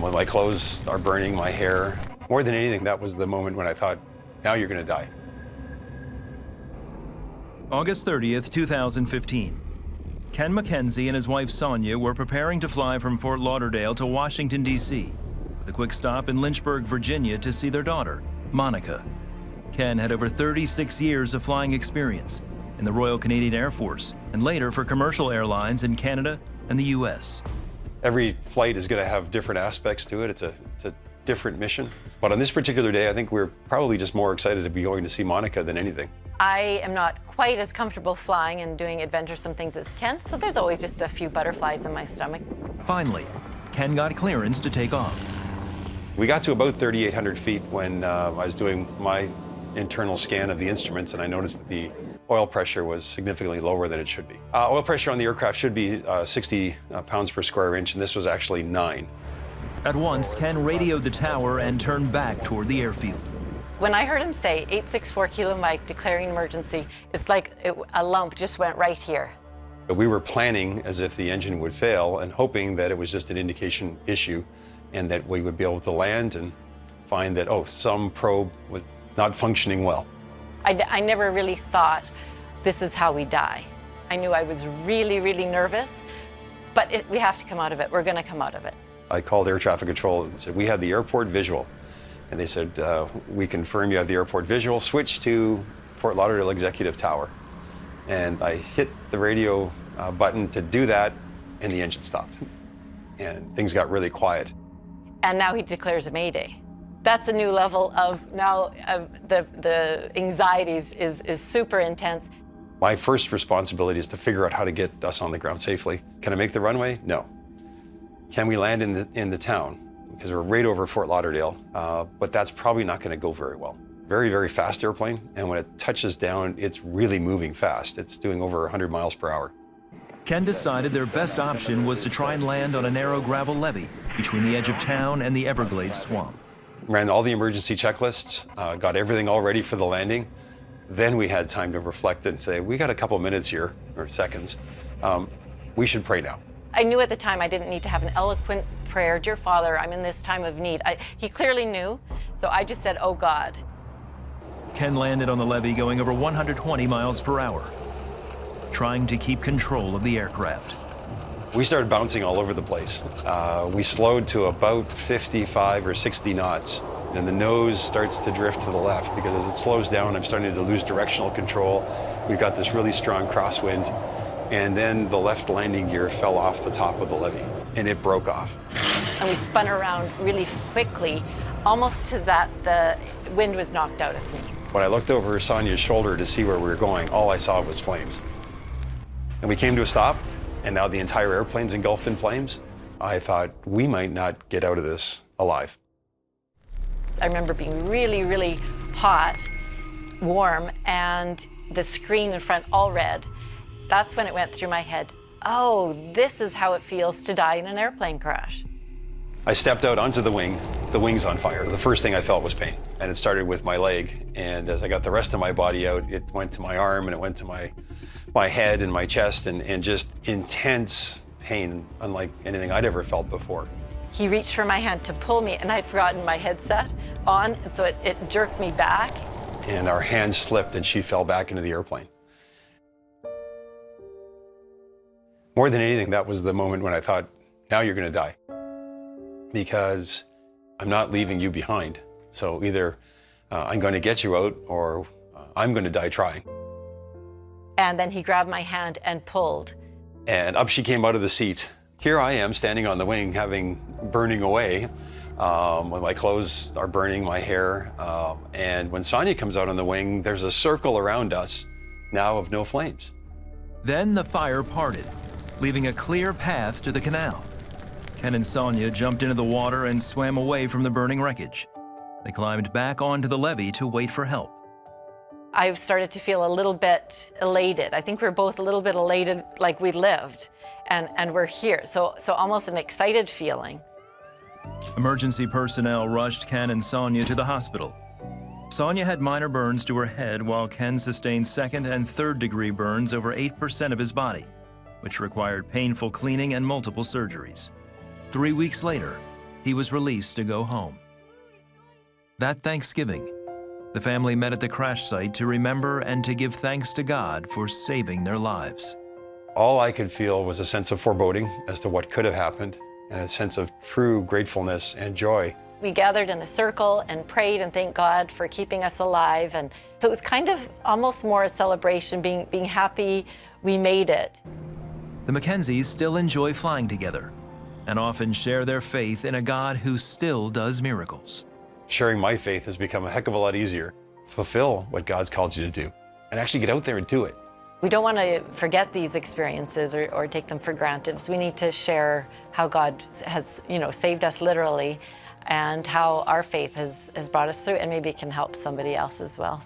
When my clothes are burning, my hair. More than anything, that was the moment when I thought, now you're going to die. August 30th, 2015. Ken McKenzie and his wife Sonia were preparing to fly from Fort Lauderdale to Washington, D.C., with a quick stop in Lynchburg, Virginia to see their daughter, Monica. Ken had over 36 years of flying experience in the Royal Canadian Air Force and later for commercial airlines in Canada and the U.S. Every flight is going to have different aspects to it. It's a different mission. But on this particular day, I think we're probably just more excited to be going to see Monica than anything. I am not quite as comfortable flying and doing adventuresome things as Ken, so there's always just a few butterflies in my stomach. Finally, Ken got clearance to take off. We got to about 3,800 feet when I was doing my internal scan of the instruments, and I noticed that the oil pressure was significantly lower than it should be. Oil pressure on the aircraft should be 60 pounds per square inch, and this was actually 9. At once, Ken radioed the tower and turned back toward the airfield. When I heard him say 864 Kilo Mike declaring emergency, it's like a lump just went right here. We were planning as if the engine would fail and hoping that it was just an indication issue and that we would be able to land and find that, oh, some probe was not functioning well. I never really thought this is how we die. I knew I was really, really nervous, but we have to come out of it. We're going to come out of it. I called air traffic control and said, we had the airport visual. And they said, we confirm you have the airport visual, switch to Fort Lauderdale Executive Tower. And I hit the radio button to do that, and the engine stopped. And things got really quiet. And now he declares a Mayday. That's a new level of now the anxieties is super intense. My first responsibility is to figure out how to get us on the ground safely. Can I make the runway? No. Can we land in the town? Because we're right over Fort Lauderdale, but that's probably not going to go very well. Very, very fast airplane, and when it touches down, it's really moving fast. It's doing over 100 miles per hour. Ken decided their best option was to try and land on a narrow gravel levee between the edge of town and the Everglades swamp. Ran all the emergency checklists, got everything all ready for the landing. Then we had time to reflect and say, we got a couple minutes here, or seconds. We should pray now. I knew at the time I didn't need to have an eloquent prayer. Dear Father, I'm in this time of need. He clearly knew, so I just said, oh God. Ken landed on the levee going over 120 miles per hour, trying to keep control of the aircraft. We started bouncing all over the place. We slowed to about 55 or 60 knots, and the nose starts to drift to the left because as it slows down, I'm starting to lose directional control. We've got this really strong crosswind, and then the left landing gear fell off the top of the levee, and it broke off. And we spun around really quickly, almost to that the wind was knocked out of me. When I looked over Sonia's shoulder to see where we were going, all I saw was flames. And we came to a stop, and now the entire airplane's engulfed in flames. I thought, we might not get out of this alive. I remember being really, really hot, warm, and the screen in front all red. That's when it went through my head, oh, this is how it feels to die in an airplane crash. I stepped out onto the wing's on fire. The first thing I felt was pain, and it started with my leg, and as I got the rest of my body out, it went to my arm, and it went to my head and my chest, and just intense pain, unlike anything I'd ever felt before. He reached for my hand to pull me, and I'd forgotten my headset on, and so it jerked me back. And our hands slipped, and she fell back into the airplane. More than anything, that was the moment when I thought, now you're going to die. Because I'm not leaving you behind. So either I'm going to get you out, or I'm going to die trying. And then he grabbed my hand and pulled. And up she came out of the seat. Here I am standing on the wing, burning away. When my clothes are burning, my hair. And when Sonia comes out on the wing, there's a circle around us, now of no flames. Then the fire parted, leaving a clear path to the canal. Ken and Sonia jumped into the water and swam away from the burning wreckage. They climbed back onto the levee to wait for help. I started to feel a little bit elated. I think we were both a little bit elated, like we lived, and we're here. So almost an excited feeling. Emergency personnel rushed Ken and Sonia to the hospital. Sonia had minor burns to her head, while Ken sustained second and third degree burns over 8% of his body, which required painful cleaning and multiple surgeries. 3 weeks later, he was released to go home. That Thanksgiving, the family met at the crash site to remember and to give thanks to God for saving their lives. All I could feel was a sense of foreboding as to what could have happened and a sense of true gratefulness and joy. We gathered in a circle and prayed and thanked God for keeping us alive. And so it was kind of almost more a celebration, being happy we made it. The Mackenzies still enjoy flying together and often share their faith in a God who still does miracles. Sharing my faith has become a heck of a lot easier. Fulfill what God's called you to do and actually get out there and do it. We don't want to forget these experiences or take them for granted. So we need to share how God has, saved us literally and how our faith has brought us through, and maybe it can help somebody else as well.